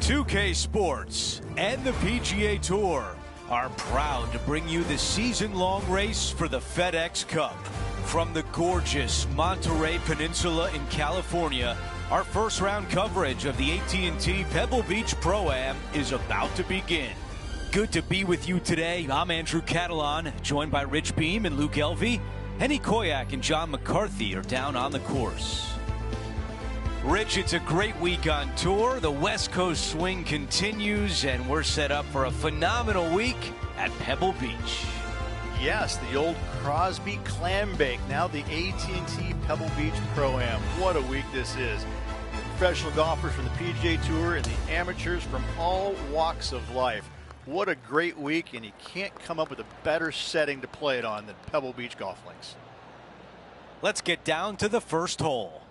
2K Sports and the PGA Tour are proud to bring you the season-long race for the FedEx Cup. From the gorgeous Monterey Peninsula in California, our first-round coverage of the AT&T Pebble Beach Pro-Am is about to begin. Good to be with you today. I'm Andrew Catalan, joined by Rich Beam and Luke Elvey. Henny Koyak and John McCarthy are down on the course. Rich, it's a great week on tour. The West Coast swing continues, and we're set up for a phenomenal week at Pebble Beach. Yes, the old Crosby Clambake, now the AT&T Pebble Beach Pro-Am. What a week this is. Professional golfers from the PGA Tour and the amateurs from all walks of life. What a great week, and you can't come up with a better setting to play it on than Pebble Beach Golf Links. Let's get down to the first hole.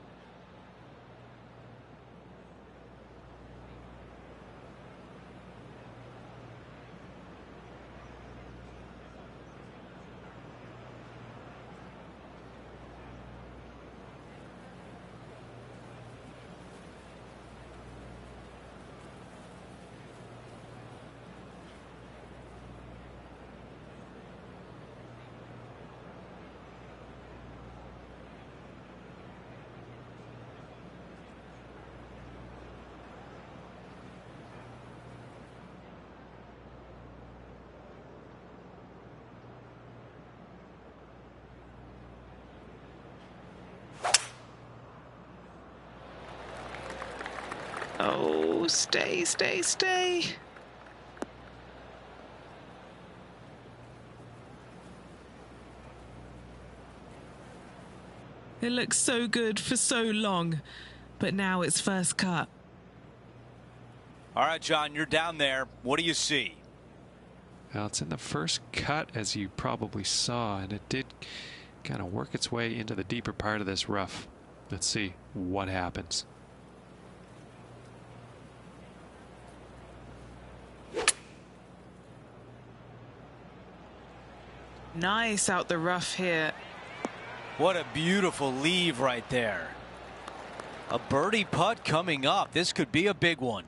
Oh, stay. It looks so good for so long, but now it's first cut. All right, John, you're down there. What do you see? Well, it's in the first cut, as you probably saw, and it did kind of work its way into the deeper part of this rough. Let's see what happens. Nice out the rough here. What a beautiful leave right there. A birdie putt coming up. This could be a big one.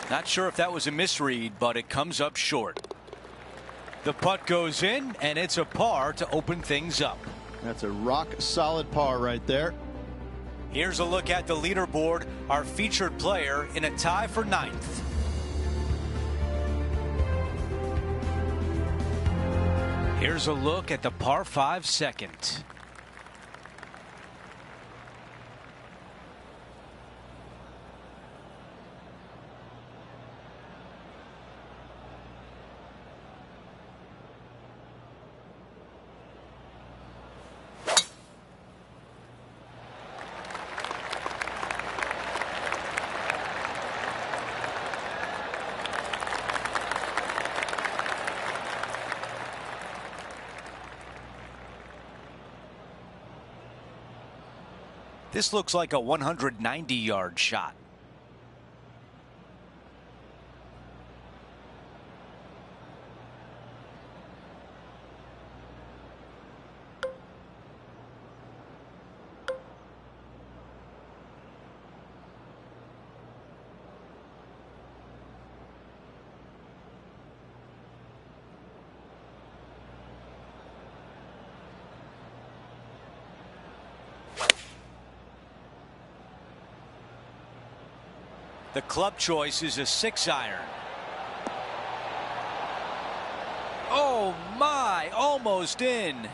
Not sure if that was a misread, but it comes up short. The putt goes in, and it's a par to open things up. That's a rock-solid par right there. Here's a look at the leaderboard. Our featured player in a tie for 9th. Here's a look at the par 5 second. This looks like a 190-yard shot. The club choice is a 6-iron. Oh my, almost in.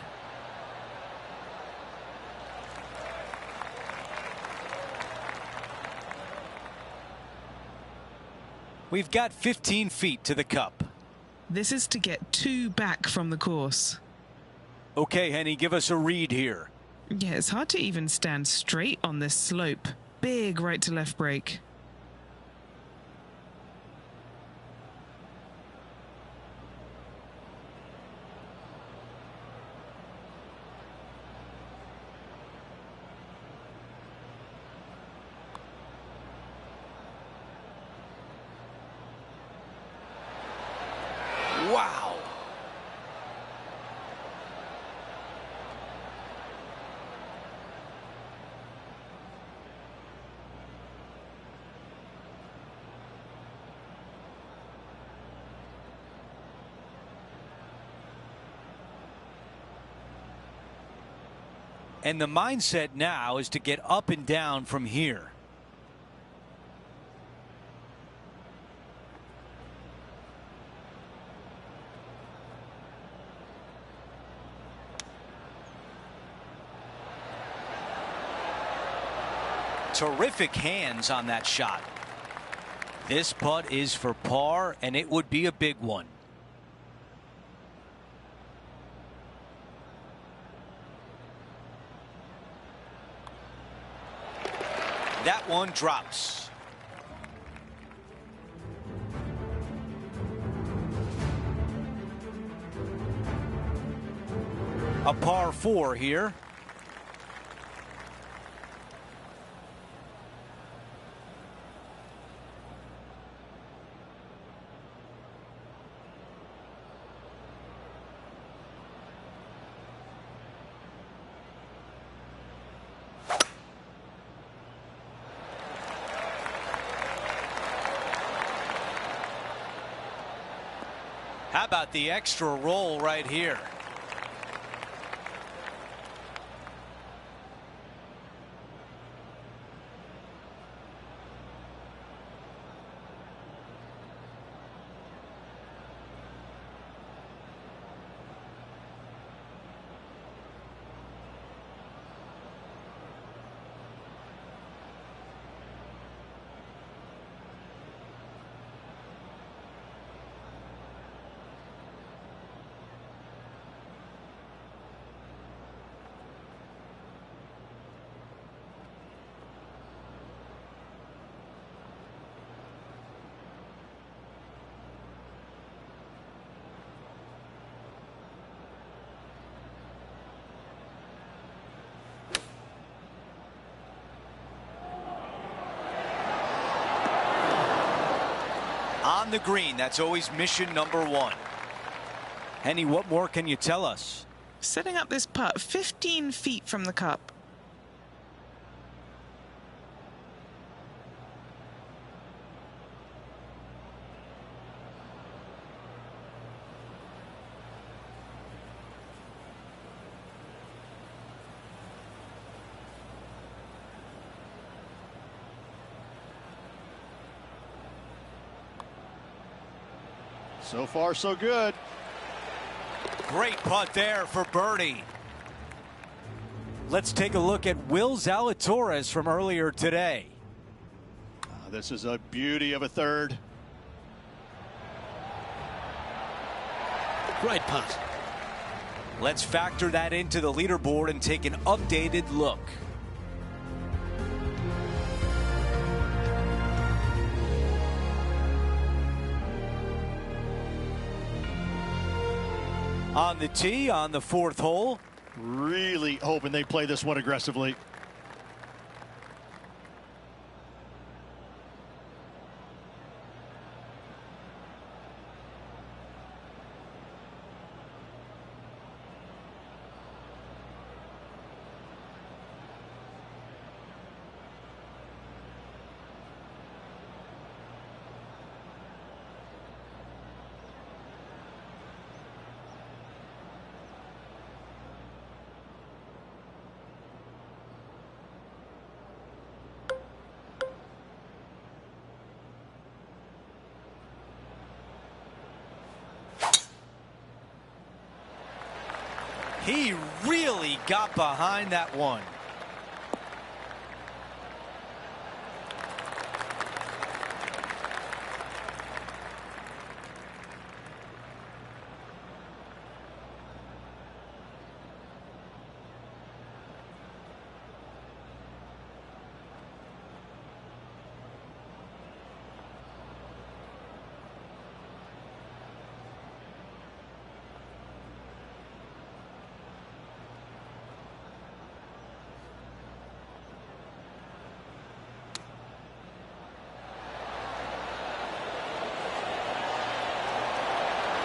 We've got 15 feet to the cup. This is to get 2 back from the course. Okay, Henny, give us a read here. Yeah, it's hard to even stand straight on this slope. Big right to left break. Wow. And the mindset now is to get up and down from here. Terrific hands on that shot. This putt is for par, and it would be a big one. That one drops. A par 4 here. How about the extra roll right here? On the green, that's always mission number 1. Henny, what more can you tell us? Setting up this putt 15 feet from the cup. So far, so good. Great putt there for birdie. Let's take a look at Will Zalatoris from earlier today. This is a beauty of a third. Great putt. Let's factor that into the leaderboard and take an updated look. On the tee on the 4th hole. Really hoping they play this one aggressively. He really got behind that one.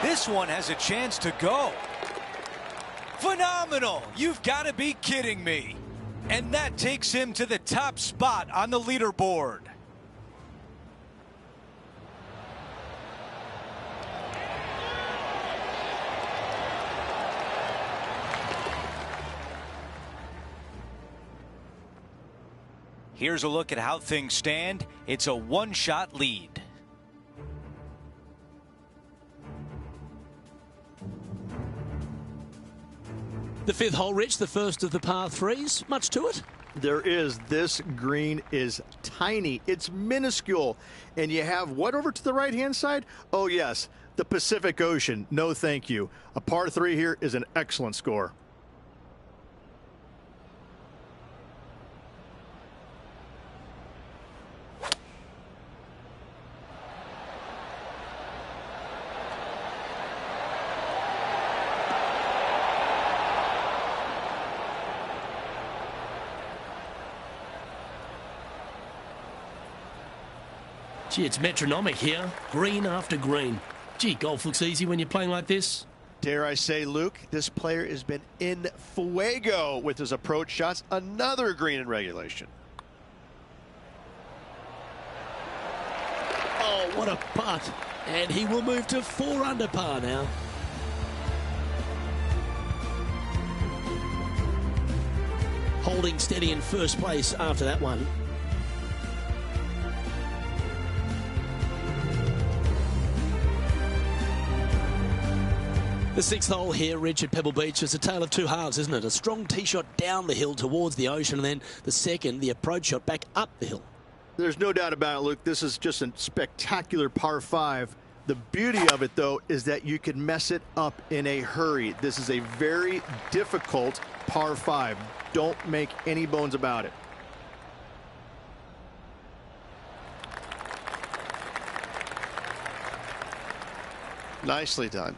This one has a chance to go. Phenomenal! You've got to be kidding me. And that takes him to the top spot on the leaderboard. Here's a look at how things stand. It's a one-shot lead. The fifth hole, Rich, the first of the par threes. Much to it? There is. This green is tiny. It's minuscule. And you have what over to the right-hand side? Oh, yes, the Pacific Ocean. No, thank you. A par 3 here is an excellent score. Gee, it's metronomic here. Green after green. Gee, golf looks easy when you're playing like this. Dare I say, Luke, this player has been in fuego with his approach shots. Another green in regulation. Oh, what a putt. And he will move to 4 under par now. Holding steady in first place after that one. The sixth hole here, Rich, at Pebble Beach, is a tale of two halves, isn't it? A strong tee shot down the hill towards the ocean, and then the second, the approach shot back up the hill. There's no doubt about it, Luke. This is just a spectacular par 5. The beauty of it, though, is that you can mess it up in a hurry. This is a very difficult par 5. Don't make any bones about it. Nicely done.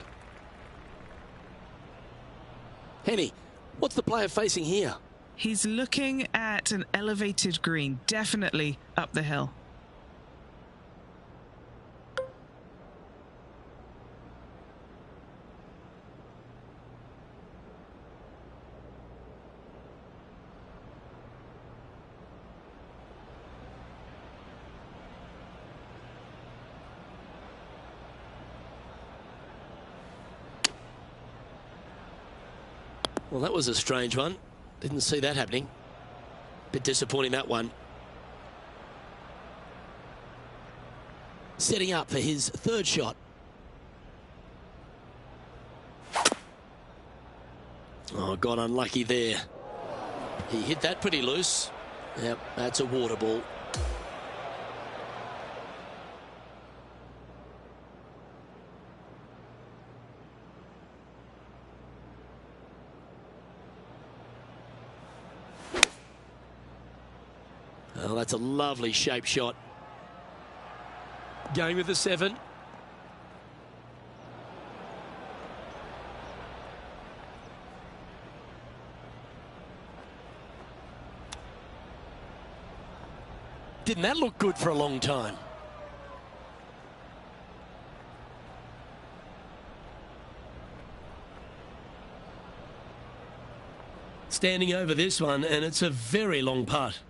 Henny, what's the player facing here? He's looking at an elevated green, definitely up the hill. Well, that was a strange one. Didn't see that happening. Bit disappointing, that one. Setting up for his third shot. Oh, got unlucky there. He hit that pretty loose. Yep, that's a water ball. Oh, that's a lovely shape shot. Going with the 7. Didn't that look good for a long time? Standing over this one, and it's a very long putt.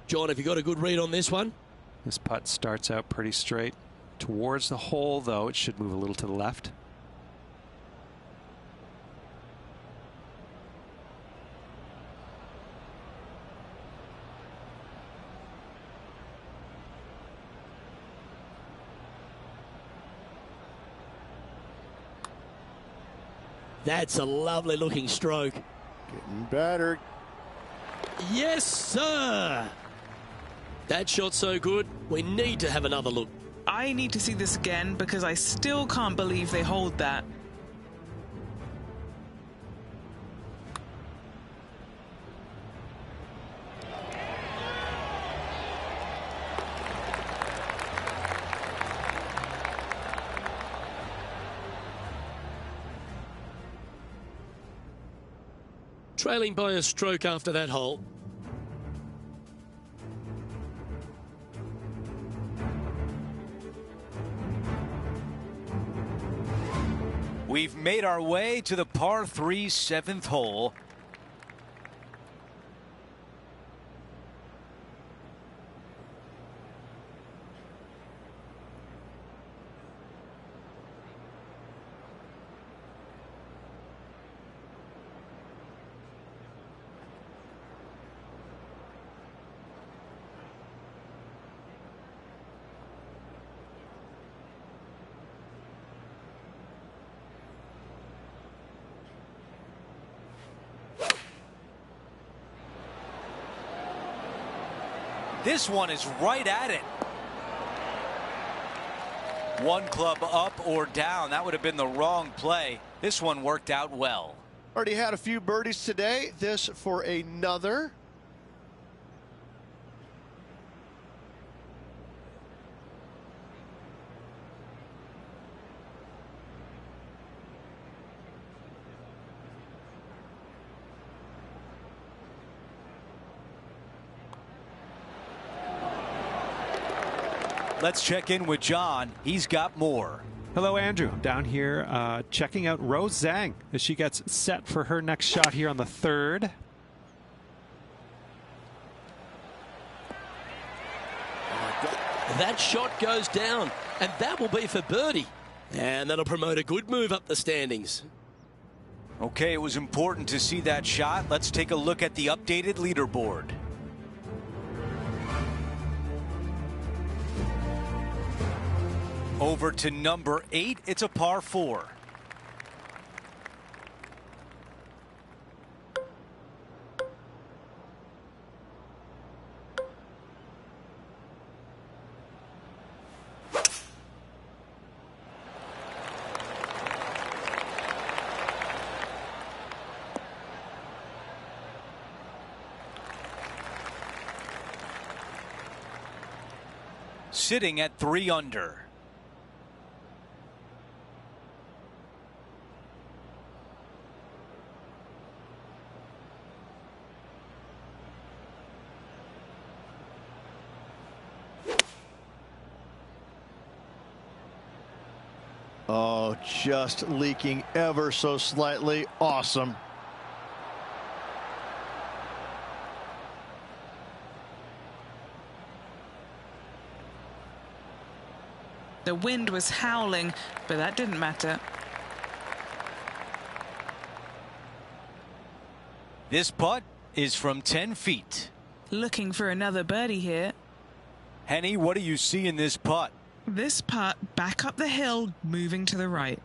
John, have you got a good read on this one? This putt starts out pretty straight. Towards the hole, though, it should move a little to the left. That's a lovely looking stroke. Getting better. Yes, sir. That shot's so good, we need to have another look. I need to see this again because I still can't believe they hold that. Trailing by a stroke after that hole. We've made our way to the par 3 7th hole. This one is right at it. One club up or down. That would have been the wrong play. This one worked out well. Already had a few birdies today. This for another. Let's check in with John. He's got more. Hello, Andrew. I'm down here checking out Rose Zhang as she gets set for her next shot here on the 3rd. That shot goes down, and that will be for birdie. And that'll promote a good move up the standings. Okay, it was important to see that shot. Let's take a look at the updated leaderboard. Over to number 8. It's a par 4. Sitting at 3 under. Oh, just leaking ever so slightly. Awesome. The wind was howling, but that didn't matter. This putt is from 10 feet. Looking for another birdie here. Henny, what do you see in this putt? This putt back up the hill, moving to the right.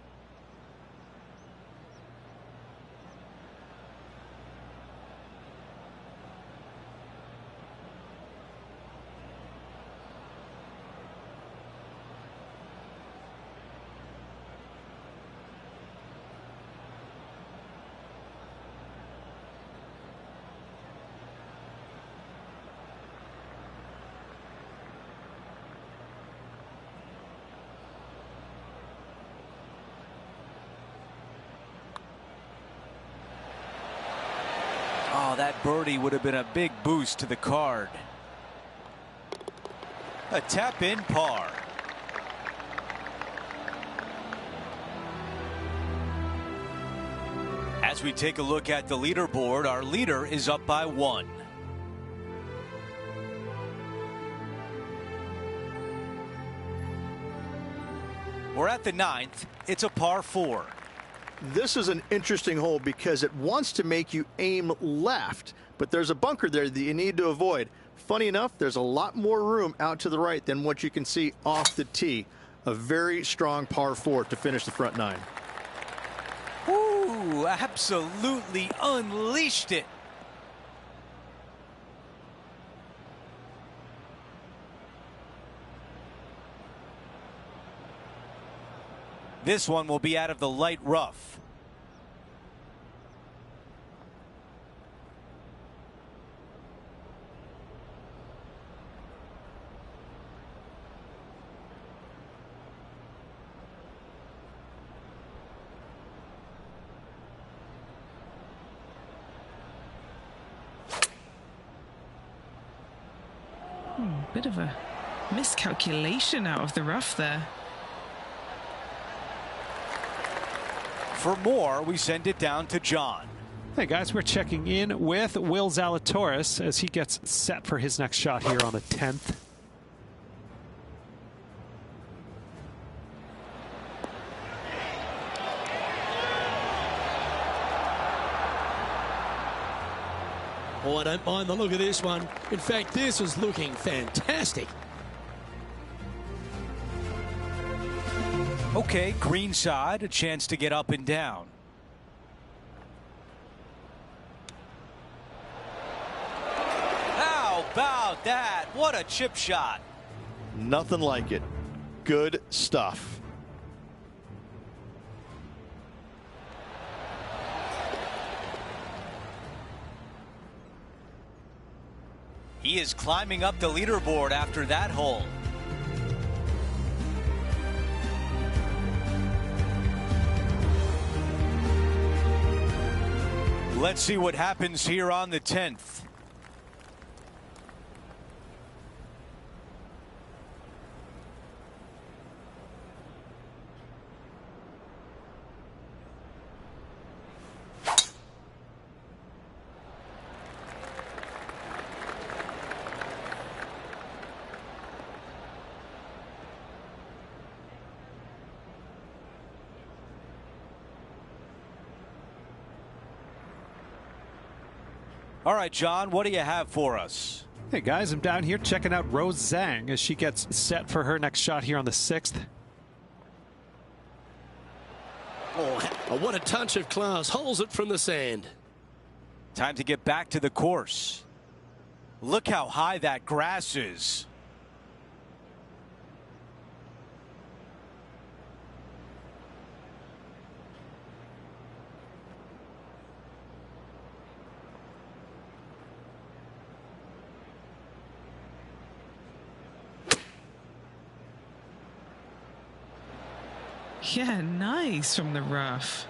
Oh, that birdie would have been a big boost to the card. A tap-in par. As we take a look at the leaderboard, our leader is up by 1. We're at the 9th. It's a par 4. This is an interesting hole because it wants to make you aim left, but there's a bunker there that you need to avoid. Funny enough, there's a lot more room out to the right than what you can see off the tee. A very strong par 4 to finish the front 9. Ooh, absolutely unleashed it. This one will be out of the light rough. Bit of a miscalculation out of the rough there. For more, we send it down to John. Hey guys, we're checking in with Will Zalatoris as he gets set for his next shot here on the 10th. Oh, I don't mind the look of this one. In fact, this is looking fantastic. Okay, green side, a chance to get up and down. How about that? What a chip shot. Nothing like it. Good stuff. He is climbing up the leaderboard after that hole. Let's see what happens here on the 10th. All right, John, what do you have for us? Hey guys, I'm down here checking out Rose Zhang as she gets set for her next shot here on the 6th. Oh, what a touch of class. Holds it from the sand. Time to get back to the course. Look how high that grass is. Yeah, nice from the rough.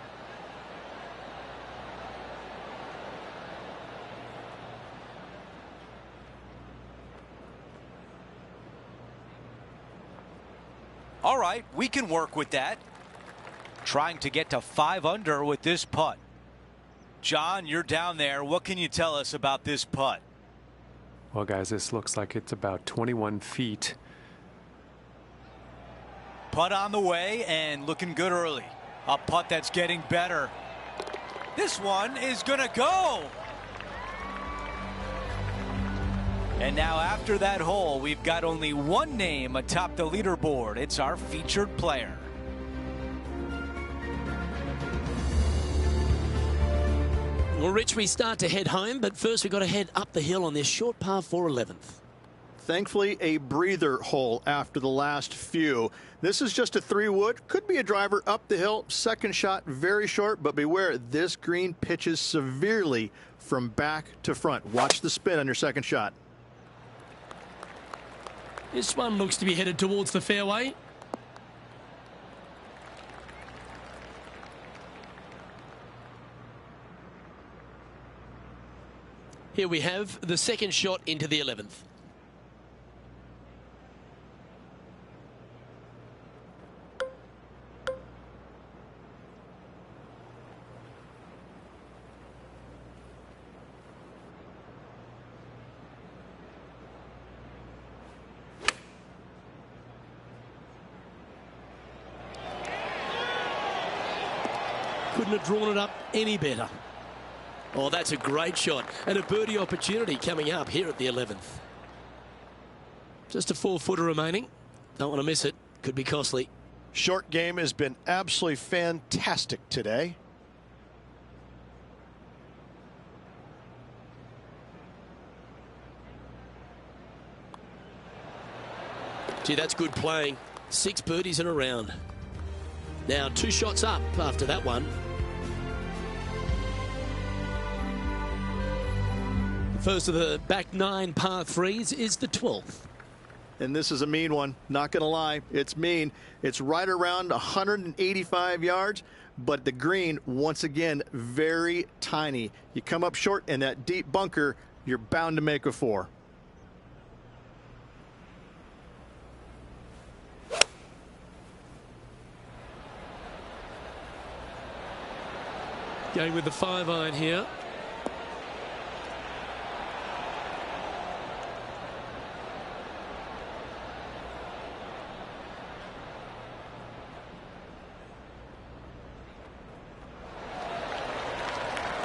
All right, we can work with that. Trying to get to 5 under with this putt. John, you're down there. What can you tell us about this putt? Well, guys, this looks like it's about 21 feet. Putt on the way and looking good early. A putt that's getting better. This one is going to go. And now after that hole, we've got only one name atop the leaderboard. It's our featured player. Well, Rich, we start to head home, but first we've got to head up the hill on this short par 4 11th. Thankfully, a breather hole after the last few. This is just a 3-wood. Could be a driver up the hill. Second shot, very short, but beware, this green pitches severely from back to front. Watch the spin on your second shot. This one looks to be headed towards the fairway. Here we have the second shot into the 11th. Couldn't have drawn it up any better. Oh, that's a great shot and a birdie opportunity coming up here at the 11th. Just a 4-footer remaining. Don't want to miss it. Could be costly. Short game has been absolutely fantastic today. Gee, that's good playing. 6 birdies in a round. Now 2 shots up after that one. First of the back 9 par 3s is the 12th. And this is a mean one. Not going to lie. It's mean. It's right around 185 yards, but the green, once again, very tiny. You come up short in that deep bunker, you're bound to make a 4. Going with the 5-iron here.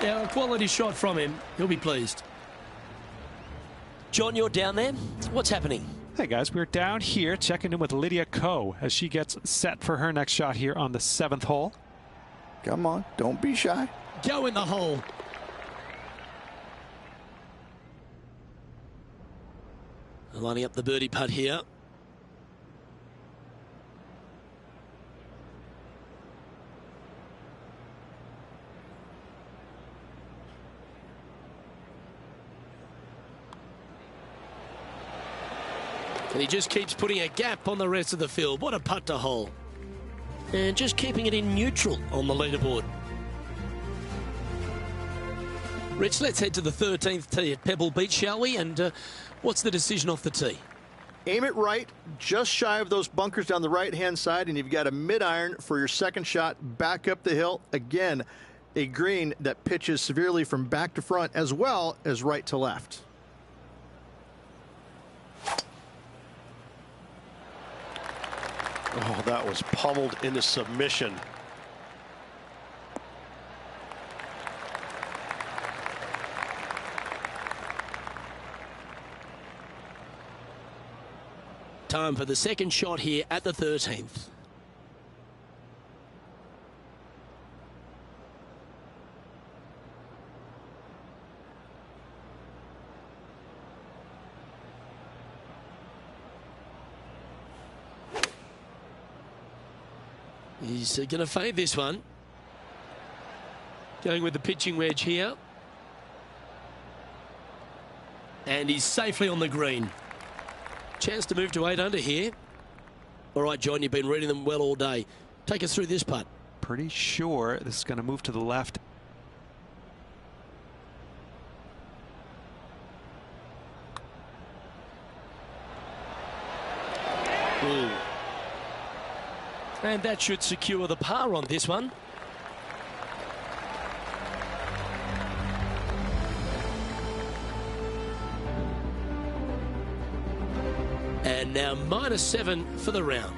Yeah, a quality shot from him. He'll be pleased. John, you're down there. What's happening? Hey guys, we're down here checking in with Lydia Ko as she gets set for her next shot here on the 7th hole. Come on, don't be shy. Go in the hole. Lining up the birdie putt here. And he just keeps putting a gap on the rest of the field. What a putt to hole. And just keeping it in neutral on the leaderboard. Rich, let's head to the 13th tee at Pebble Beach, shall we? And what's the decision off the tee? Aim it right, just shy of those bunkers down the right-hand side, and you've got a mid-iron for your second shot back up the hill. Again, a green that pitches severely from back to front as well as right to left. Oh, that was pummeled into submission. Time for the second shot here at the 13th. He's going to fade this one. Going with the pitching wedge here. And he's safely on the green. Chance to move to 8 under here. All right, John, you've been reading them well all day. Take us through this putt. Pretty sure this is going to move to the left. Ooh. And that should secure the par on this one. And now -7 for the round.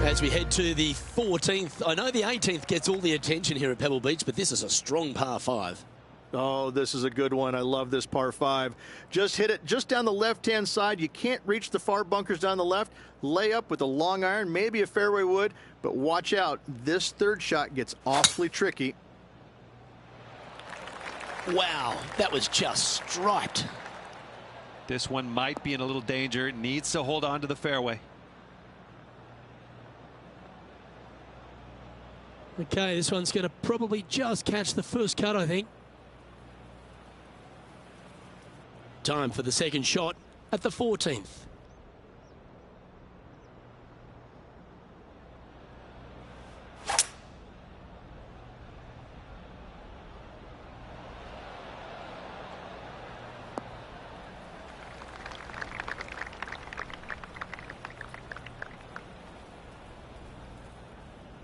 As we head to the 14th, I know the 18th gets all the attention here at Pebble Beach, but this is a strong par 5. Oh, this is a good one. I love this par 5. Just hit it just down the left-hand side. You can't reach the far bunkers down the left. Lay up with a long iron, maybe a fairway wood, but watch out. This third shot gets awfully tricky. Wow, that was just striped. This one might be in a little danger. Needs to hold on to the fairway. Okay, this one's going to probably just catch the first cut, I think. Time for the second shot at the 14th.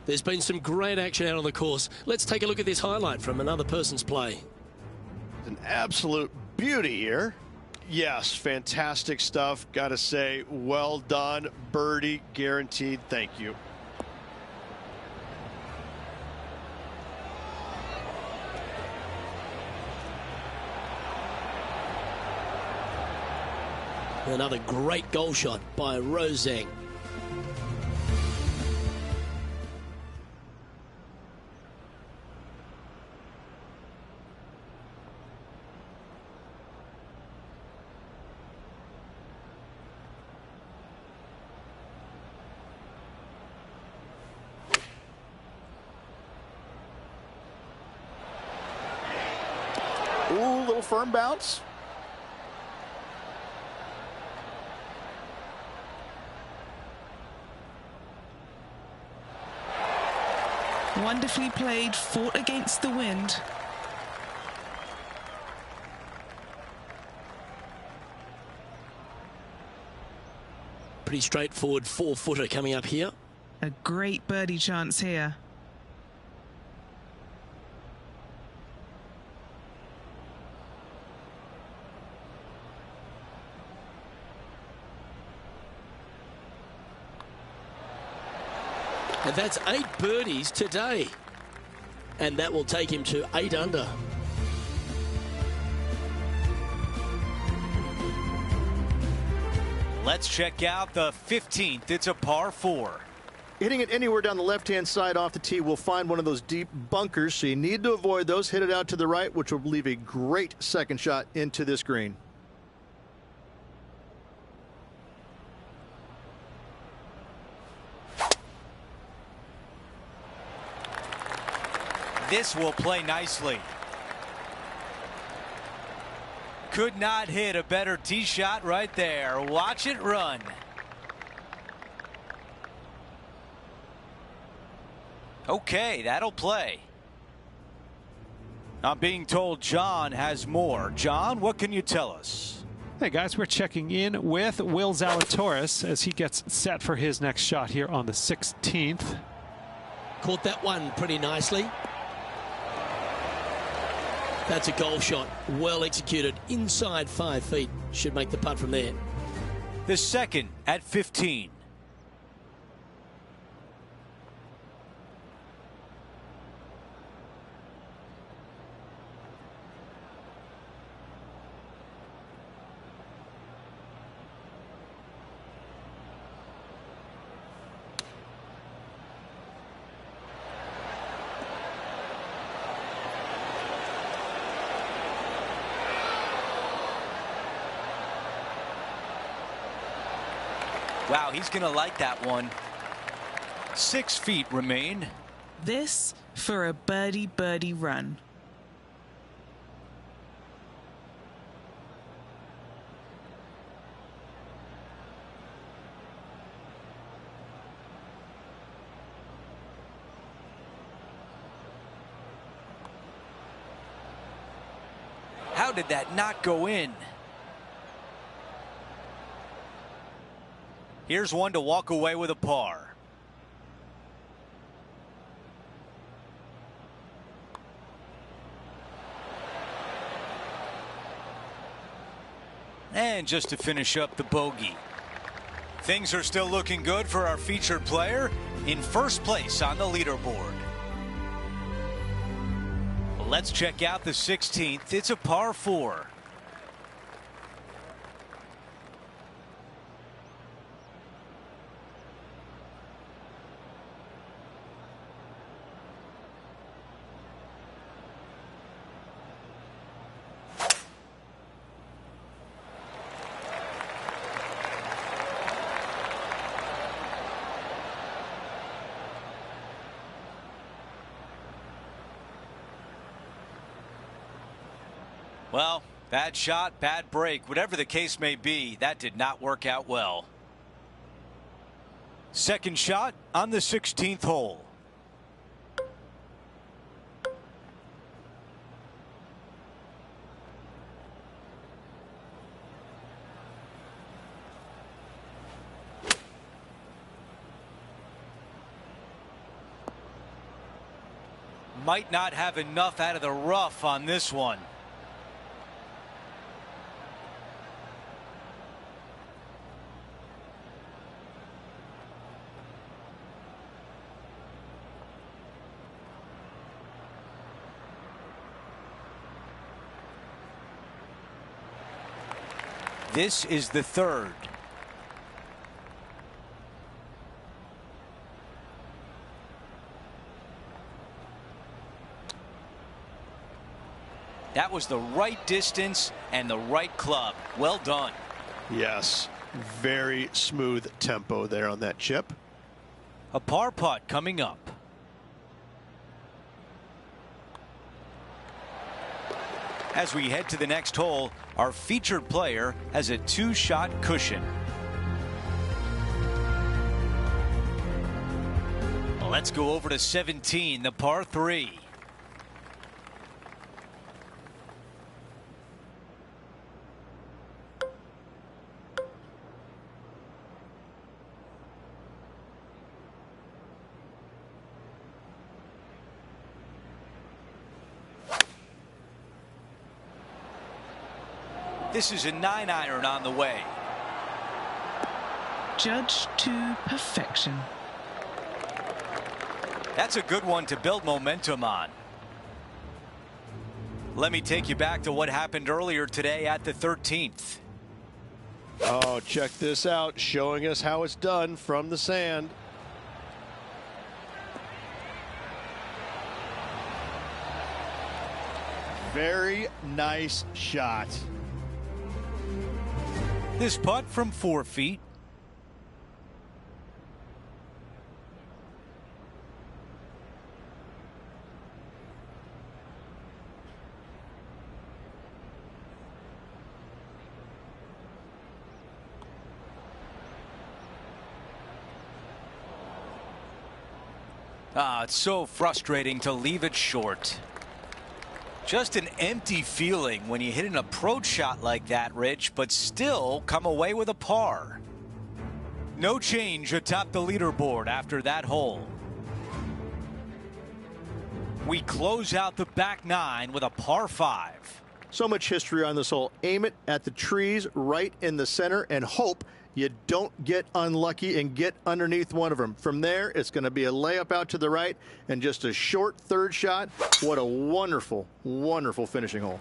There's been some great action out on the course. Let's take a look at this highlight from another person's play. An absolute beauty here. Yes, fantastic stuff. Got to say, well done. Birdie guaranteed. Thank you. Another great goal shot by Rose Zhang. Ooh, little firm bounce. Wonderfully played, fought against the wind. pretty straightforward 4-footer coming up here. A great birdie chance here. And that's 8 birdies today. And that will take him to 8 under. Let's check out the 15th. It's a par 4. Hitting it anywhere down the left-hand side off the tee will find one of those deep bunkers, so you need to avoid those. Hit it out to the right, which will leave a great second shot into this green. This will play nicely. Could not hit a better tee shot right there. Watch it run. Okay, that'll play. I'm being told John has more. John, what can you tell us? Hey guys, we're checking in with Will Zalatoris as he gets set for his next shot here on the 16th. Caught that one pretty nicely. That's a golf shot. Well executed. Inside 5 feet. Should make the putt from there. The second at 15. Wow, he's going to like that one. 6 feet remain. This for a birdie run. How did that not go in? Here's one to walk away with a par. And just to finish up the bogey. Things are still looking good for our featured player in first place on the leaderboard. Let's check out the 16th. It's a par 4. Well, bad shot, bad break. Whatever the case may be, that did not work out well. Second shot on the 16th hole. Might not have enough out of the rough on this one. This is the third. That was the right distance and the right club. Well done. Yes, very smooth tempo there on that chip. A par putt coming up. As we head to the next hole, our featured player has a 2-shot cushion. Let's go over to 17, the par 3. This is a 9-iron on the way. Judged to perfection. That's a good one to build momentum on. Let me take you back to what happened earlier today at the 13th. Oh, check this out, showing us how it's done from the sand. Very nice shot. This putt from 4 feet. It's so frustrating to leave it short. Just an empty feeling when you hit an approach shot like that, Rich, but still come away with a par. No change atop the leaderboard after that hole. We close out the back 9 with a par 5. So much history on this hole. Aim it at the trees right in the center and hope you don't get unlucky and get underneath one of them. From there, it's going to be a layup out to the right and just a short third shot. What a wonderful, wonderful finishing hole.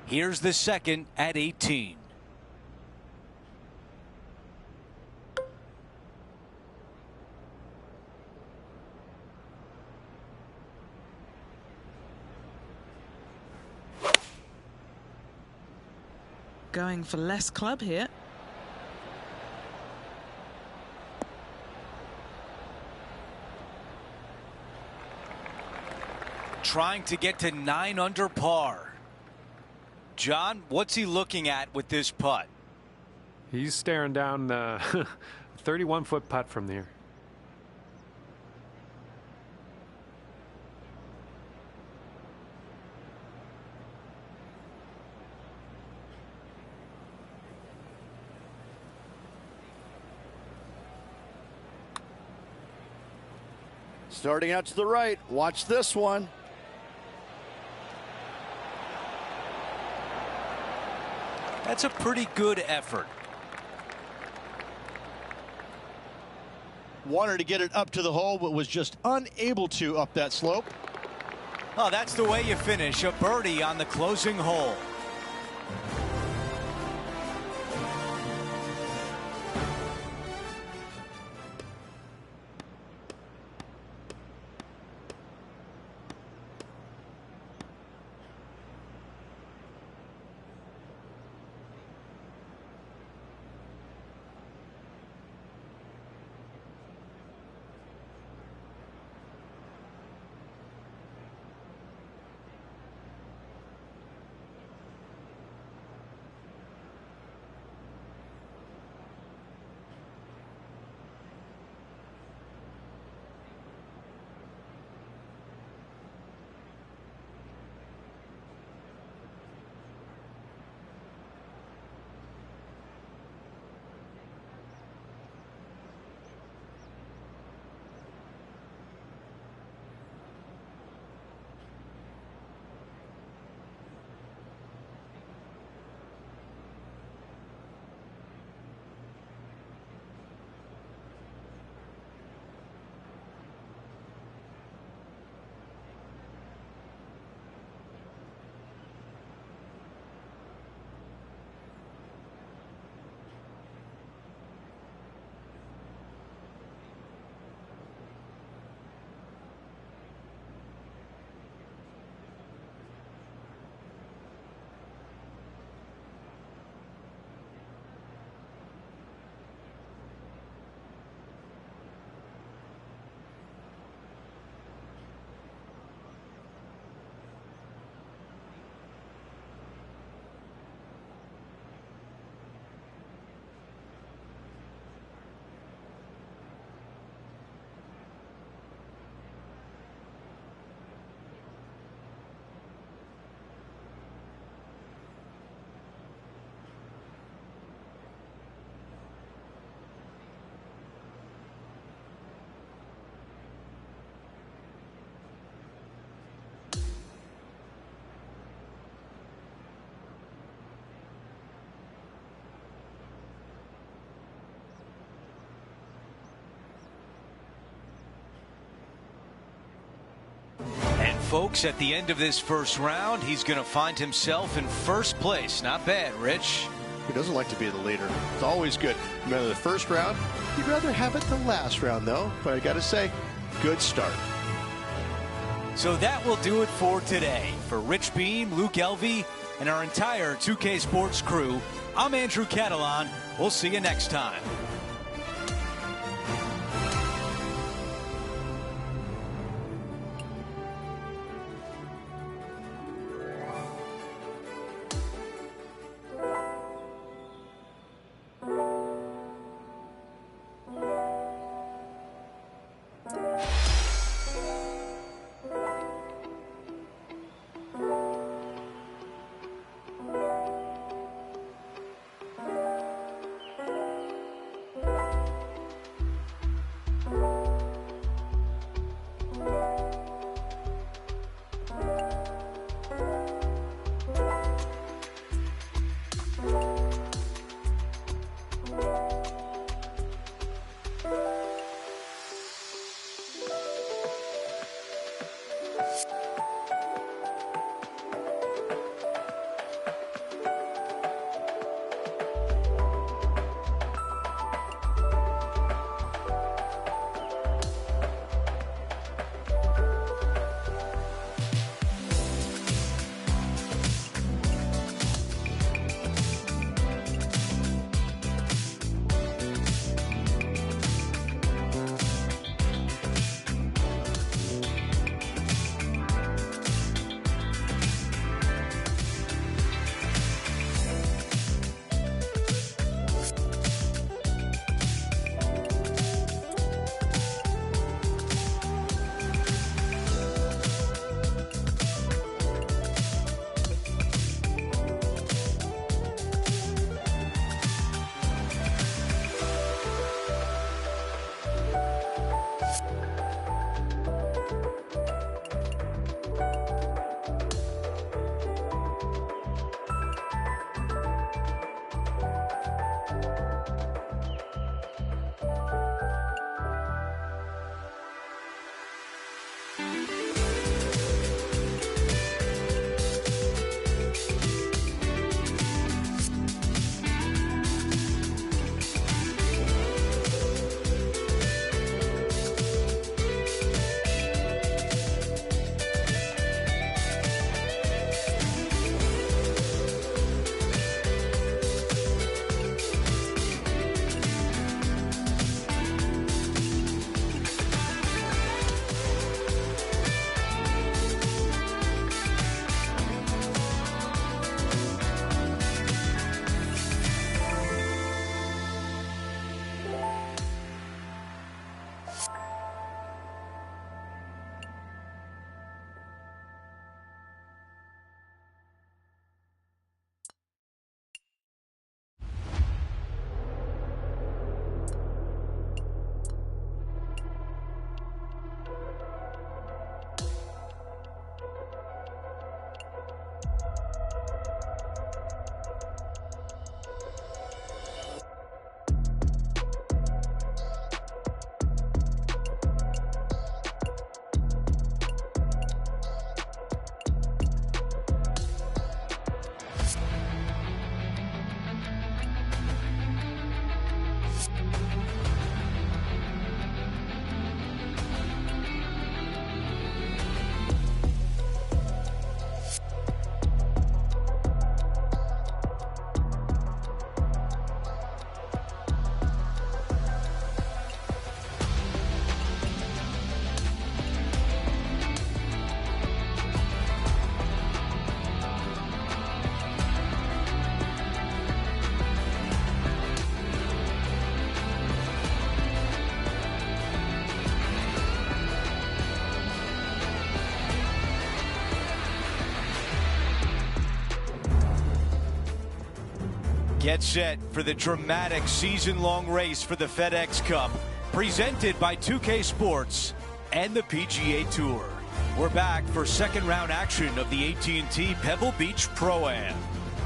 Here's the second at 18. Going for less club here. Trying to get to 9 under par. John, what's he looking at with this putt? He's staring down the 31-foot putt from there. Starting out to the right. Watch this one. That's a pretty good effort. Wanted to get it up to the hole, but was just unable to up that slope. Oh, that's the way you finish. A birdie on the closing hole. folks, at the end of this first round, he's going to find himself in first place. Not bad, Rich. Who doesn't like to be the leader? It's always good. Remember the first round? You'd rather have it the last round, though. But I got to say, good start. So that will do it for today. For Rich Beam, Luke Elvey, and our entire 2K Sports crew, I'm Andrew Catalan. We'll see you next time. Get set for the dramatic season-long race for the FedEx Cup, presented by 2K Sports and the PGA Tour. We're back for second-round action of the AT&T Pebble Beach Pro-Am.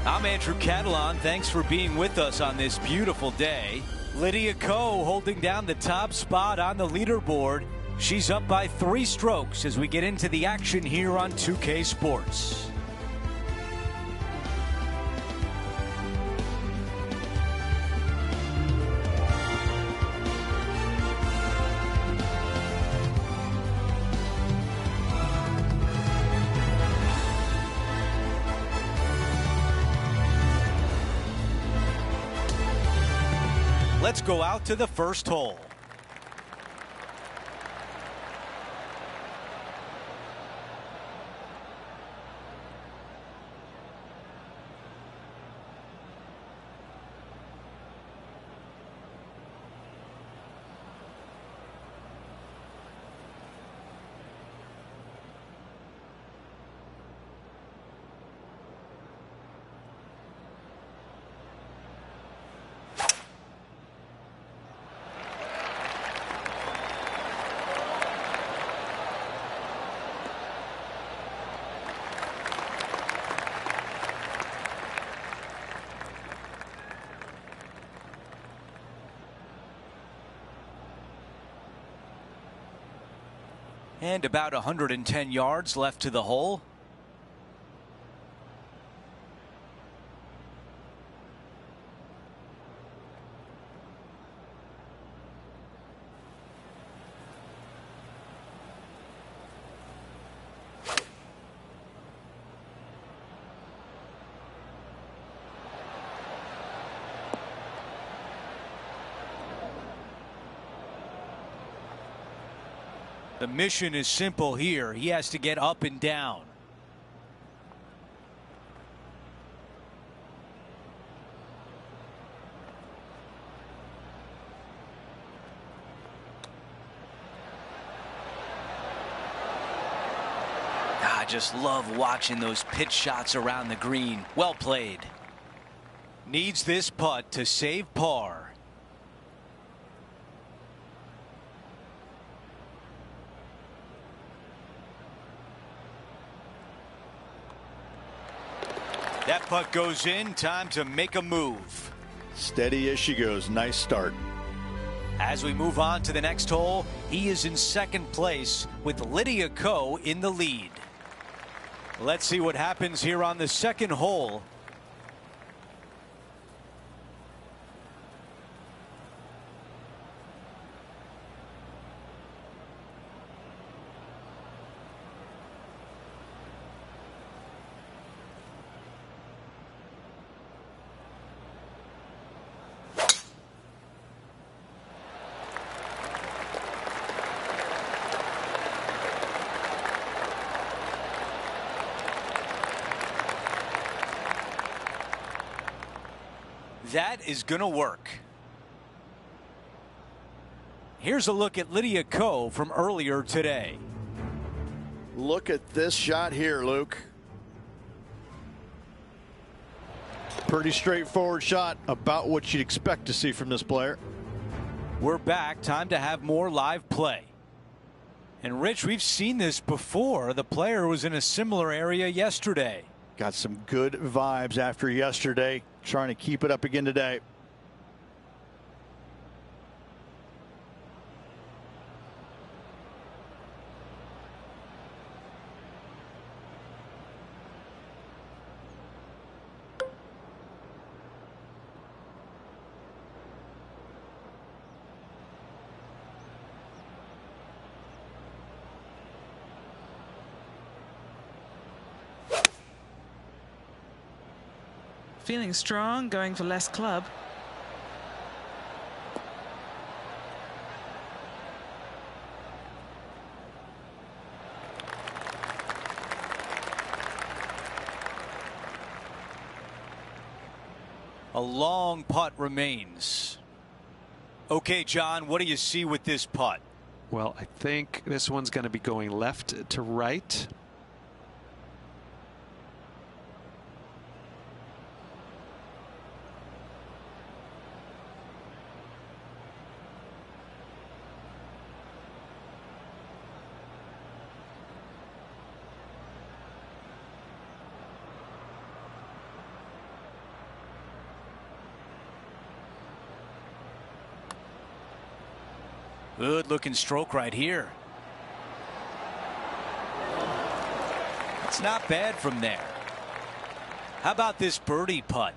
I'm Andrew Catalan. Thanks for being with us on this beautiful day. Lydia Ko holding down the top spot on the leaderboard. She's up by 3 strokes as we get into the action here on 2K Sports. Let's go out to the first hole. And about 110 yards left to the hole. The mission is simple here. He has to get up and down. I just love watching those pitch shots around the green. Well played. Needs this putt to save par. That putt goes in. Time to make a move. Steady as she goes. Nice start. As we move on to the next hole, he is in second place with Lydia Ko in the lead. Let's see what happens here on the second hole. That is going to work. Here's a look at Lydia Ko from earlier today. Look at this shot here, Luke. Pretty straightforward shot, about what you'd expect to see from this player. We're back. Time to have more live play. And Rich, we've seen this before. The player was in a similar area yesterday. Got some good vibes after yesterday. Trying to keep it up again today. Feeling strong, going for less club. A long putt remains. Okay, John, what do you see with this putt? Well, I think this one's going to be going left to right. Good looking stroke right here. That's not bad from there. How about this birdie putt?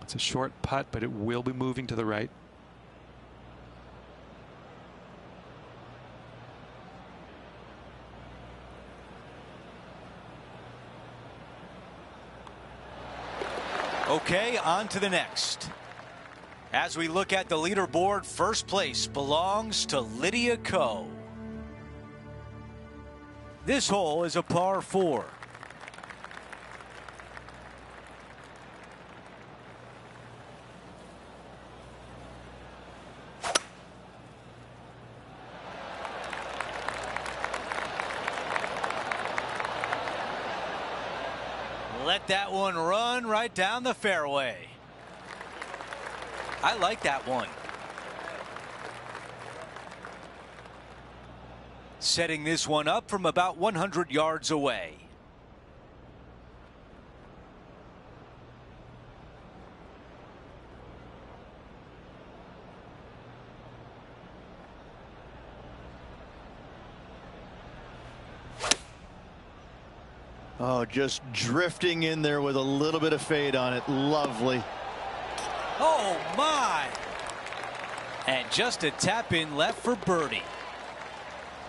It's a short putt, but it will be moving to the right. Okay, on to the next. As we look at the leaderboard, first place belongs to Lydia Ko. This hole is a par 4. Let that one run right down the fairway. I like that one. Setting this one up from about 100 yards away. Oh, just drifting in there with a little bit of fade on it. Lovely. Oh my! And just a tap in left for birdie.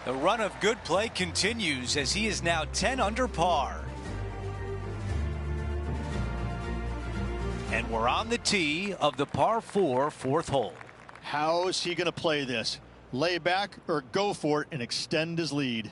The run of good play continues as he is now 10 under par. And we're on the tee of the par 4 fourth hole. How is he going to play this? Lay back or go for it and extend his lead?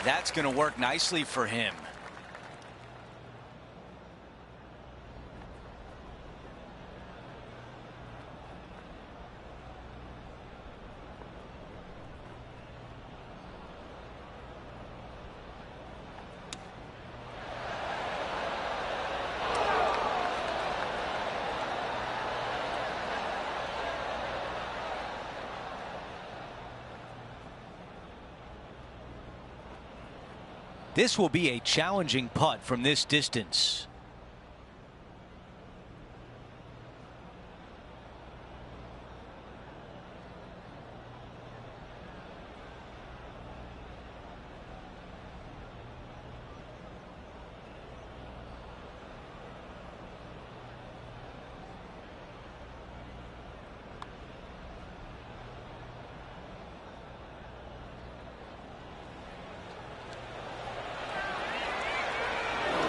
That's going to work nicely for him. This will be a challenging putt from this distance.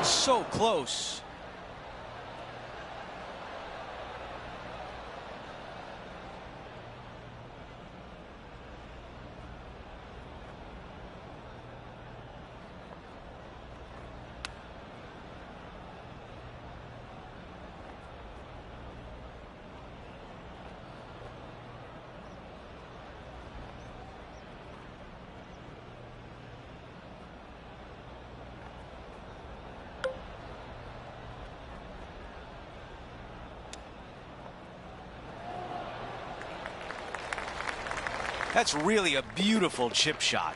So close. That's really a beautiful chip shot.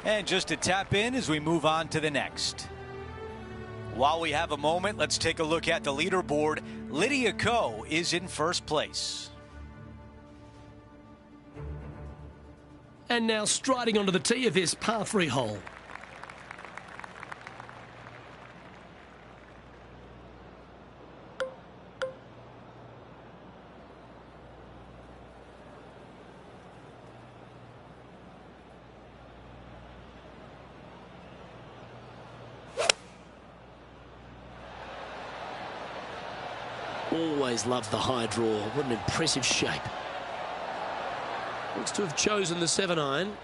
And just to tap in as we move on to the next. While we have a moment, let's take a look at the leaderboard. Lydia Ko is in first place. And now striding onto the tee of this par 3 hole. Always loved the high draw. What an impressive shape. Looks to have chosen the 7-iron.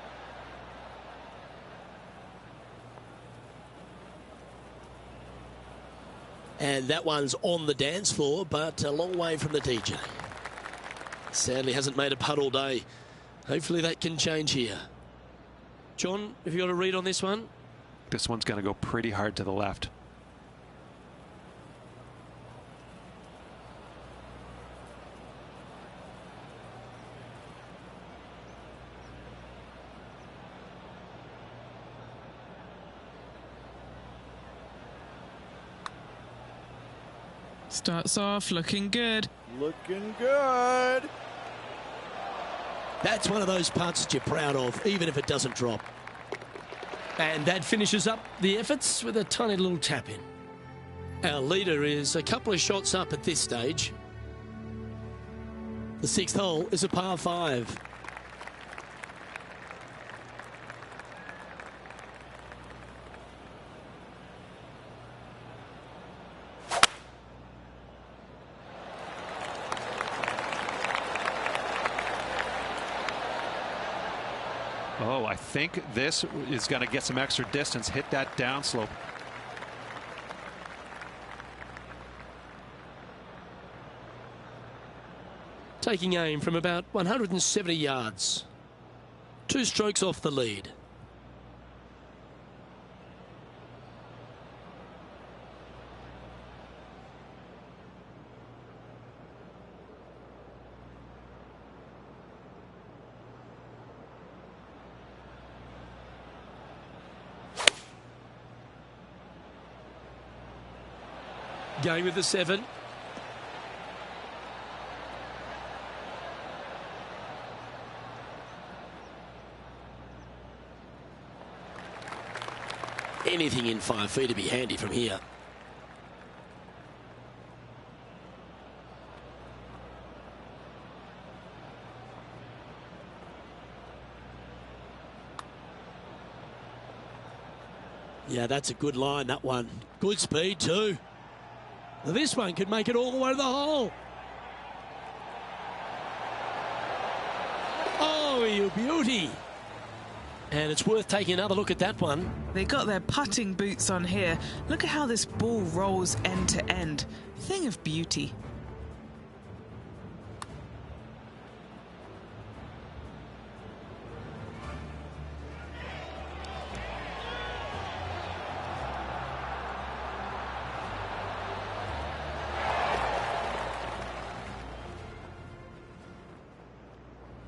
And that one's on the dance floor, but a long way from the DJ. Sadly hasn't made a putt all day. Hopefully that can change here. John, have you got a read on this one? This one's going to go pretty hard to the left. Starts off looking good. Looking good. That's one of those putts that you're proud of, even if it doesn't drop. And that finishes up the efforts with a tiny little tap in. Our leader is a couple of shots up at this stage. The 6th hole is a par 5. Oh, I think this is going to get some extra distance. Hit that downslope. Taking aim from about 170 yards. 2 strokes off the lead. Going with the 7. Anything in 5 feet to be handy from here. Yeah, that's a good line, that one. Good speed too. This one could make it all the way to the hole. Oh, you beauty. And it's worth taking another look at that one. They got their putting boots on here. Look at how this ball rolls end to end. Thing of beauty.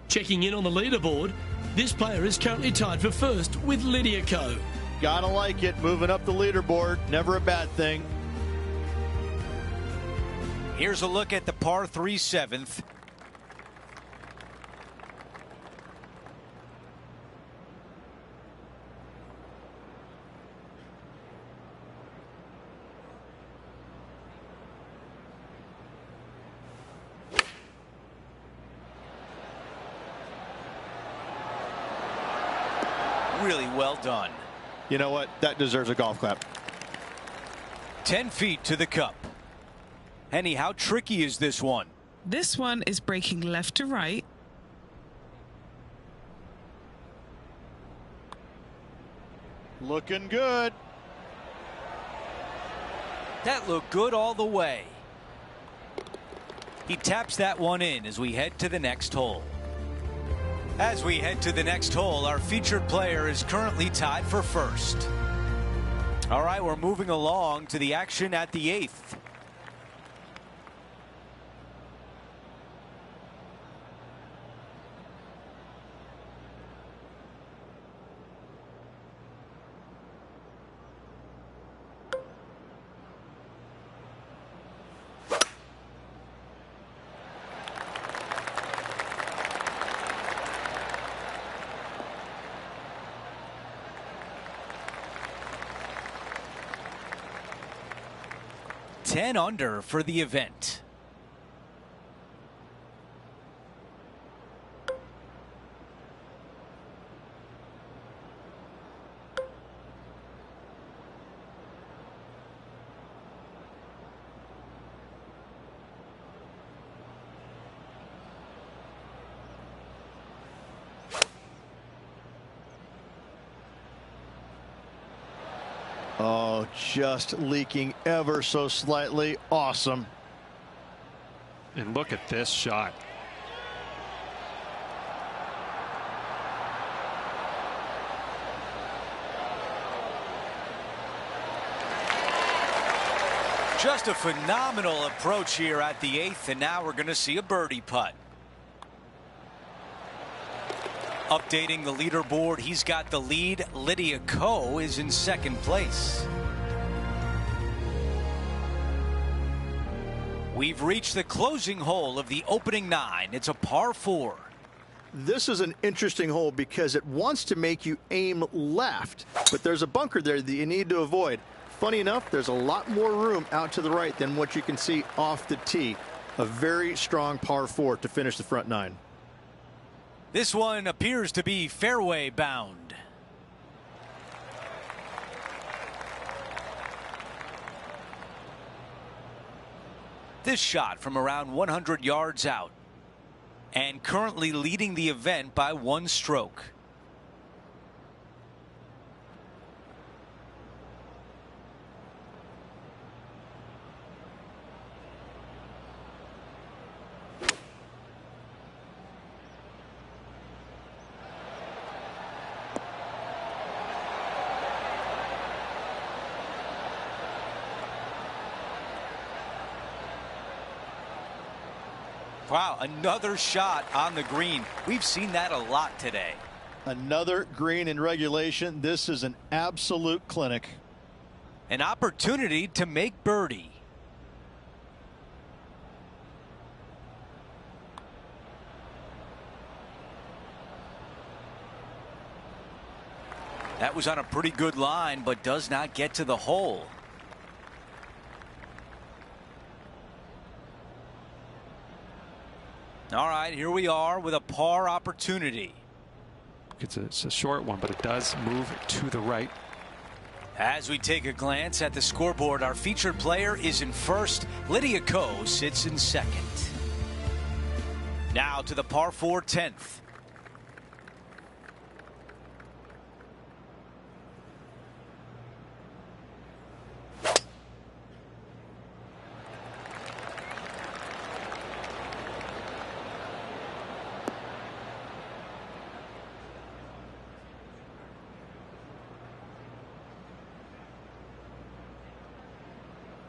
Checking in on the leaderboard, this player is currently tied for first with Lydia Ko. Gotta like it. Moving up the leaderboard. Never a bad thing. Here's a look at the par 3 7th. Really well done. You know what? That deserves a golf clap. 10 feet to the cup. Henny, how tricky is this one? This one is breaking left to right. Looking good. That looked good all the way. He taps that one in as we head to the next hole. As we head to the next hole, our featured player is currently tied for first. All right, we're moving along to the action at the 8th. Ten under for the event. Oh, just leaking ever so slightly. Awesome. And look at this shot. Just a phenomenal approach here at the 8th, and now we're going to see a birdie putt. Updating the leaderboard, he's got the lead. Lydia Ko is in second place. We've reached the closing hole of the opening 9. It's a par 4. This is an interesting hole because it wants to make you aim left, but there's a bunker there that you need to avoid. Funny enough, there's a lot more room out to the right than what you can see off the tee. A very strong par 4 to finish the front 9. This one appears to be fairway bound. This shot from around 100 yards out, and currently leading the event by 1 stroke. Wow, another shot on the green. We've seen that a lot today. Another green in regulation. This is an absolute clinic. An opportunity to make birdie. That was on a pretty good line, but does not get to the hole. All right, here we are with a par opportunity. It's a short one, but it does move to the right. As we take a glance at the scoreboard, our featured player is in first. Lydia Ko sits in second. Now to the par 4 10th.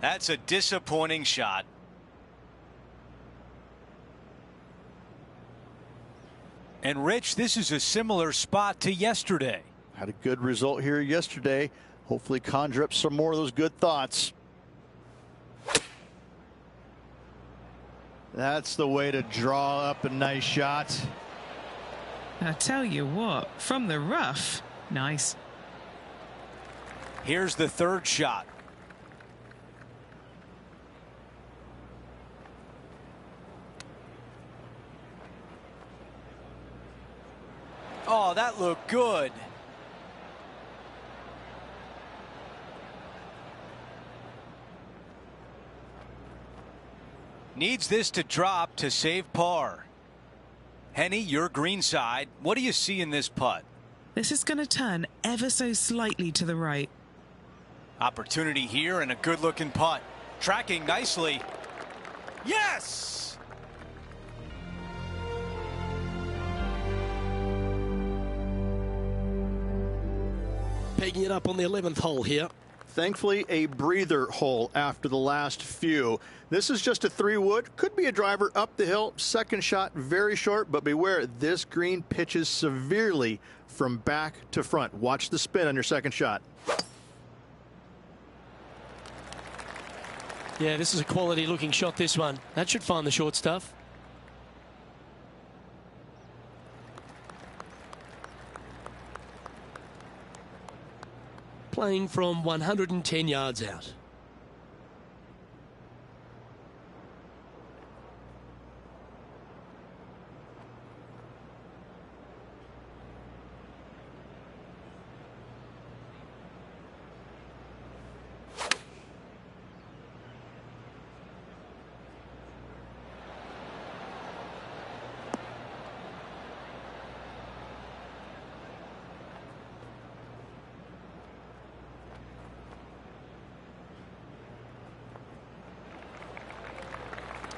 That's a disappointing shot. And Rich, this is a similar spot to yesterday. Had a good result here yesterday. Hopefully conjure up some more of those good thoughts. That's the way to draw up a nice shot. I tell you what, from the rough, nice. Here's the third shot. Oh, that looked good. Needs this to drop to save par. Henny, your green side. What do you see in this putt? This is going to turn ever so slightly to the right. Opportunity here and a good looking putt. Tracking nicely. Yes! Pegging it up on the 11th hole here. Thankfully, a breather hole after the last few. This is just a 3-wood. Could be a driver up the hill. Second shot, very short, but beware, this green pitches severely from back to front. Watch the spin on your second shot. Yeah, this is a quality looking shot, this one. That should find the short stuff. Playing from 110 yards out.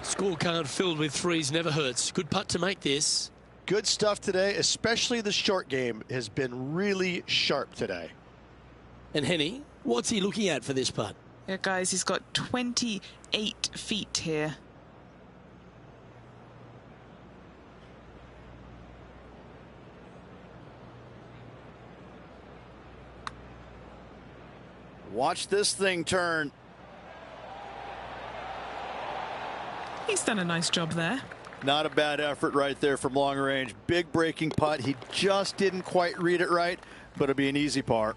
Scorecard filled with threes never hurts. Good putt to make this. Good stuff today, especially the short game has been really sharp today. And Henny, what's he looking at for this putt? Yeah, guys, he's got 28 feet here. Watch this thing turn. He's done a nice job there. Not a bad effort right there from long range. Big breaking putt. He just didn't quite read it right, but it'll be an easy par.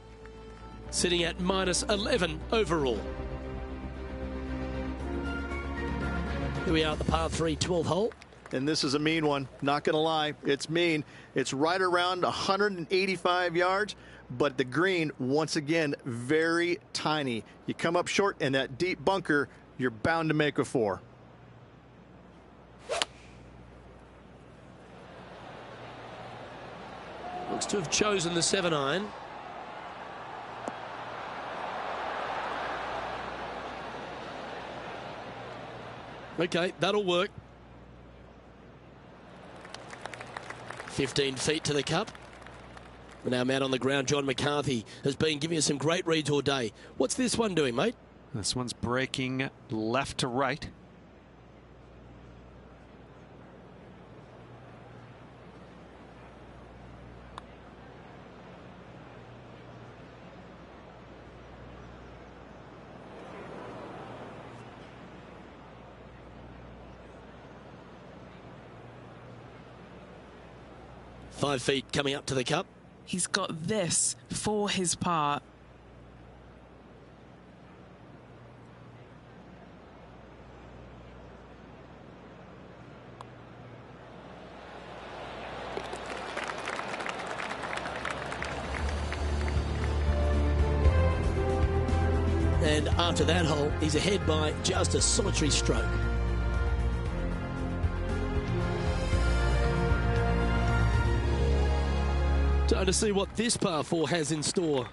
Sitting at -11 overall. Here we are at the par 3 12th hole. And this is a mean one. Not going to lie. It's mean. It's right around 185 yards, but the green, once again, very tiny. You come up short in that deep bunker, you're bound to make a 4. Looks to have chosen the 7-iron. Okay, that'll work. 15 feet to the cup. And our man on the ground, John McCarthy, has been giving us some great reads all day. What's this one doing, mate? This one's breaking left to right. Five feet coming up to the cup. He's got this for his par. And after that hole, he's ahead by just a solitary stroke. Time to see what this par 4 has in store.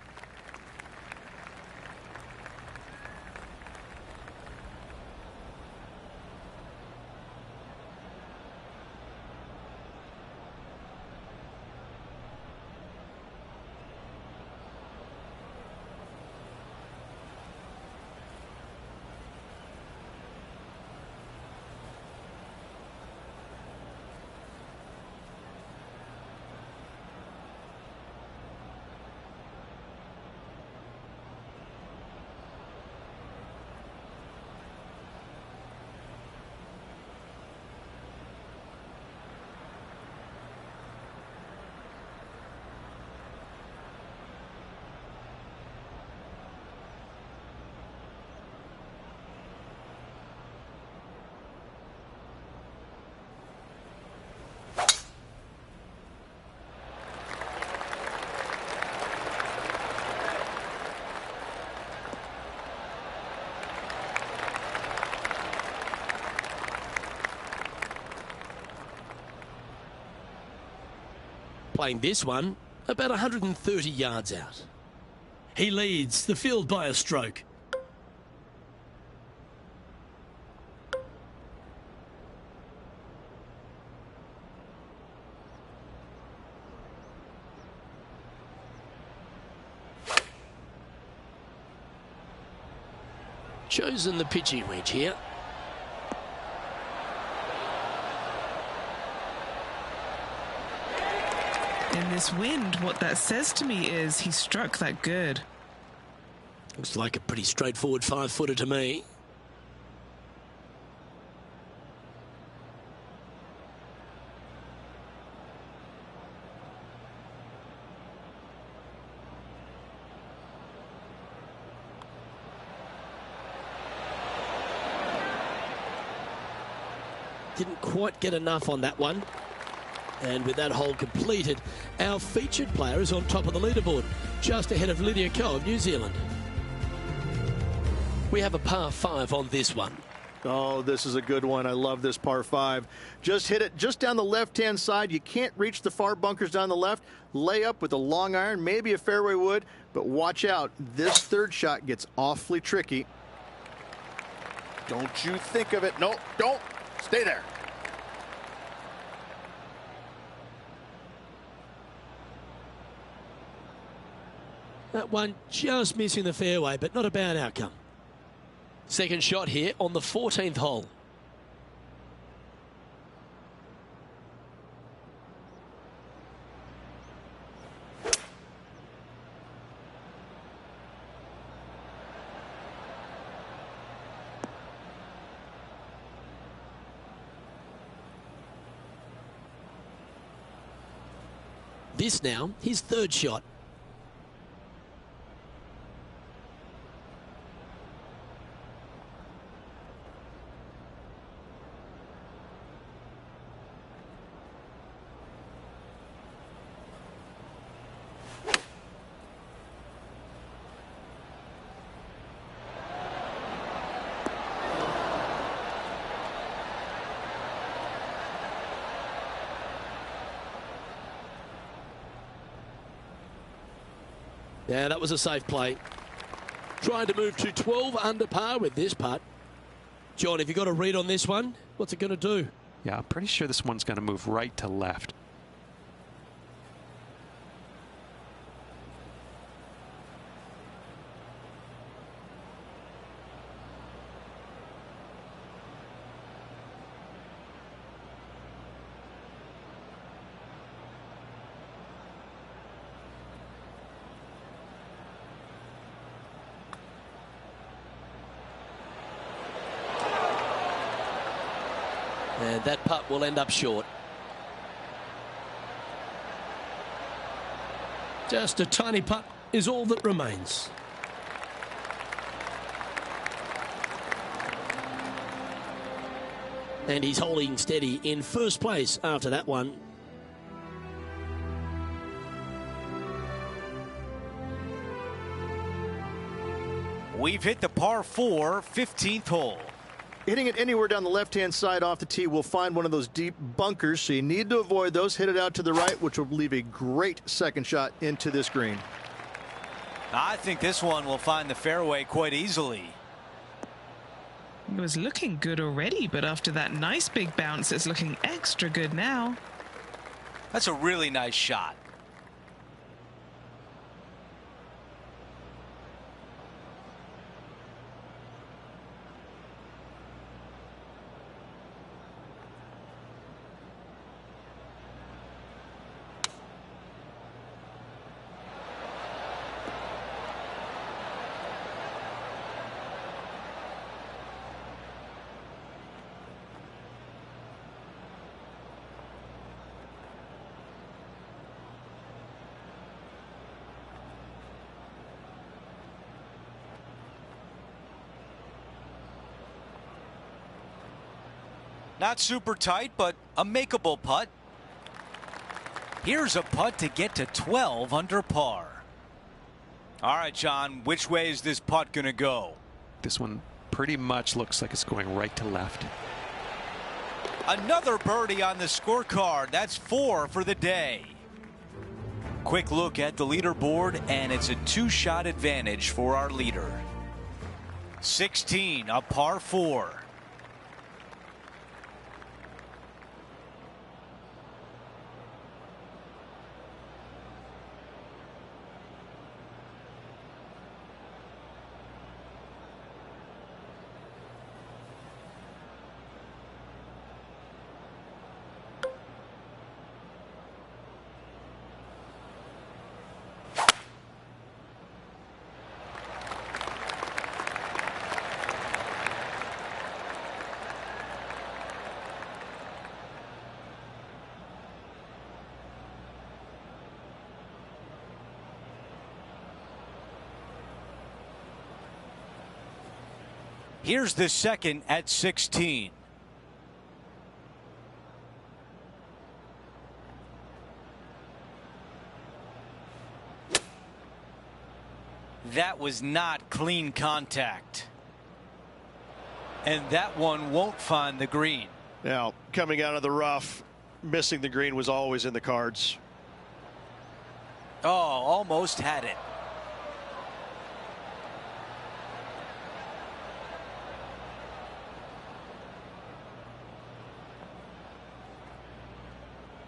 Playing this one about 130 yards out. He leads the field by a stroke. Chosen the pitching wedge here. In this wind, what that says to me is he struck that good. Looks like a pretty straightforward 5-footer to me. Didn't quite get enough on that one. And with that hole completed, our featured player is on top of the leaderboard, just ahead of Lydia Ko of New Zealand. We have a par 5 on this one. Oh, this is a good one. I love this par 5. Just hit it just down the left-hand side. You can't reach the far bunkers down the left. Lay up with a long iron, maybe a fairway wood, but watch out. This third shot gets awfully tricky. Don't you think of it. No, don't. Stay there. That one just missing the fairway, but not a bad outcome. Second shot here on the 14th hole. This now, his third shot. Yeah, that was a safe play. Trying to move to 12 under par with this putt. John, have you got a read on this one? What's it going to do? Yeah, I'm pretty sure this one's going to move right to left. And that putt will end up short. Just a tiny putt is all that remains. And he's holding steady in first place after that one. We've hit the par 4 15th hole. Hitting it anywhere down the left-hand side off the tee will find one of those deep bunkers, so you need to avoid those. Hit it out to the right, which will leave a great second shot into this green. I think this one will find the fairway quite easily. It was looking good already, but after that nice big bounce, it's looking extra good now. That's a really nice shot. Not super tight, but a makeable putt. Here's a putt to get to 12 under par. All right, John, which way is this putt going to go? This one pretty much looks like it's going right to left. Another birdie on the scorecard. That's 4 for the day. Quick look at the leaderboard, and it's a 2-shot advantage for our leader. 16, a par 4. Here's the second at 16. That was not clean contact. And that one won't find the green. Now, coming out of the rough, missing the green was always in the cards. Oh, almost had it.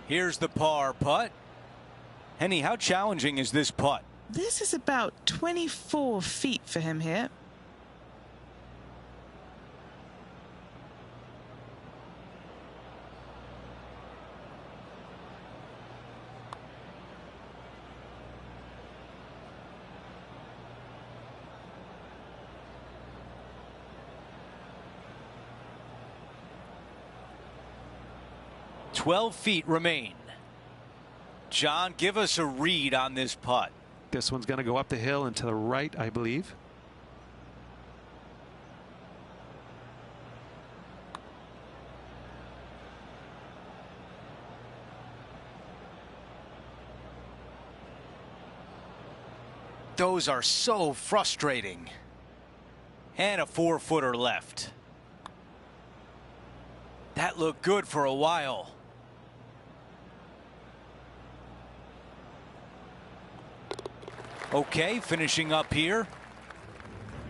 Here's the par putt. Henny, how challenging is this putt? This is about 24 feet for him here. "12 feet remain. John, give us a read on this putt. This one's going to go up the hill and to the right, I believe. Those are so frustrating. And a 4-footer left. That looked good for a while. Okay, finishing up here.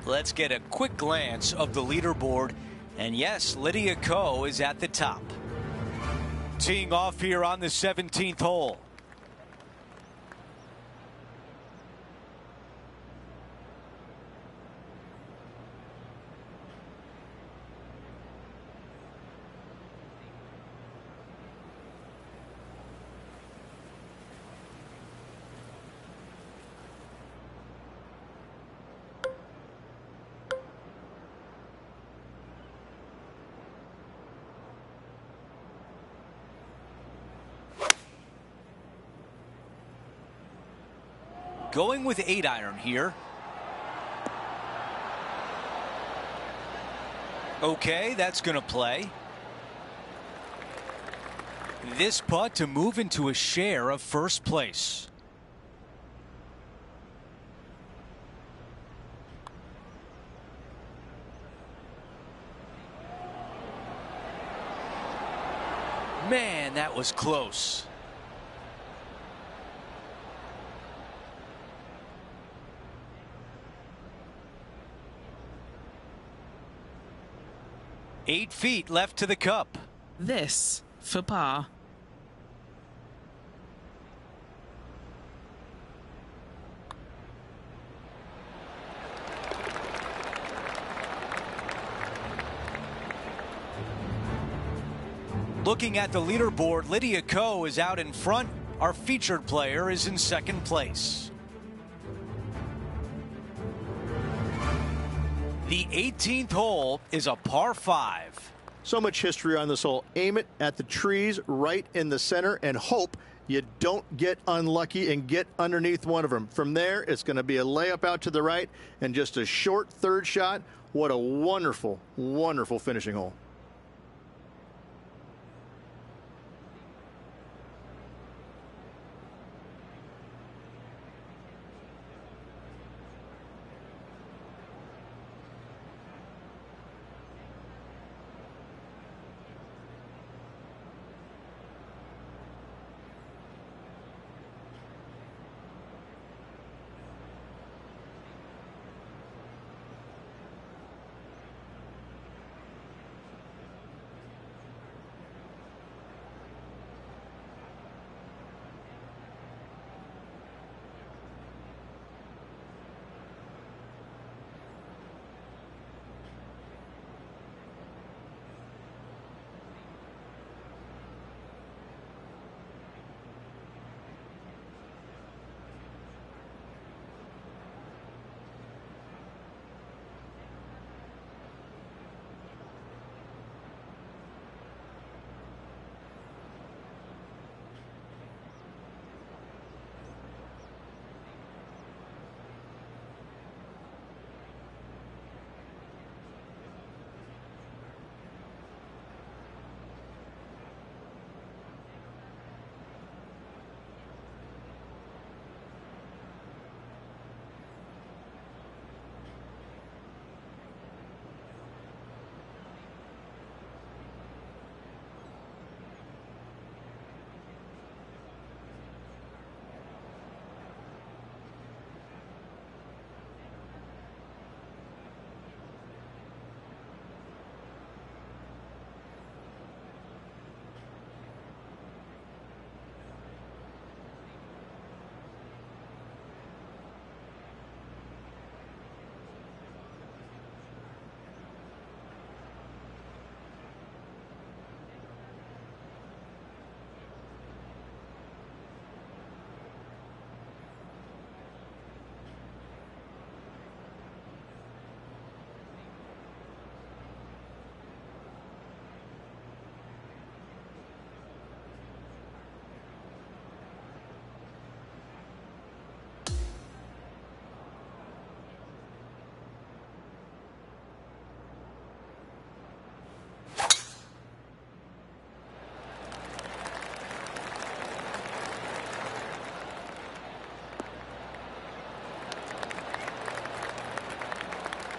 Let's get a quick glance of the leaderboard. And yes, Lydia Ko is at the top. Teeing off here on the 17th hole. Going with 8-iron here. Okay, that's going to play. This putt to move into a share of first place. Man, that was close. Eight feet left to the cup. This for par. Looking at the leaderboard, Lydia Ko is out in front. Our featured player is in second place. The 18th hole is a par 5. So much history on this hole. Aim it at the trees right in the center and hope you don't get unlucky and get underneath one of them. From there, it's going to be a layup out to the right and just a short third shot. What a wonderful, wonderful finishing hole.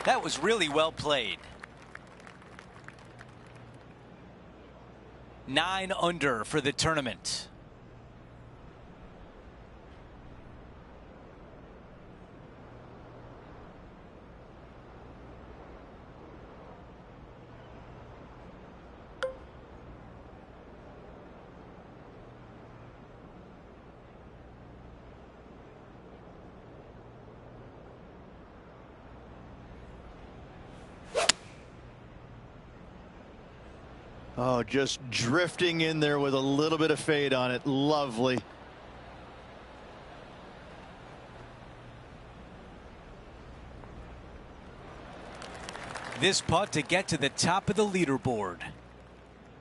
That was really well played. 9 under for the tournament. Oh, just drifting in there with a little bit of fade on it. Lovely. This putt to get to the top of the leaderboard.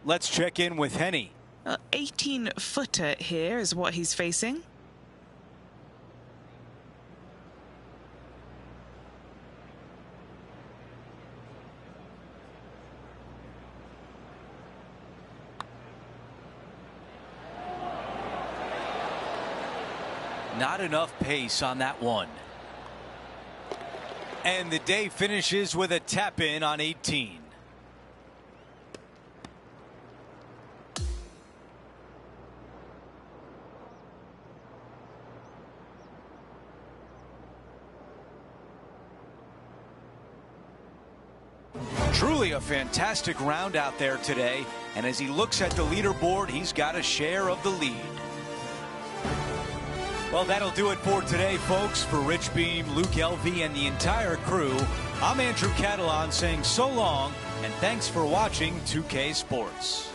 Let's check in with Henny. 18-footer here is what he's facing. Not enough pace on that one. And the day finishes with a tap in on 18. Truly a fantastic round out there today, and as he looks at the leaderboard, he's got a share of the lead. Well, that'll do it for today, folks. For Rich Beam, Luke Elvey, and the entire crew, I'm Andrew Catalan saying so long, and thanks for watching 2K Sports.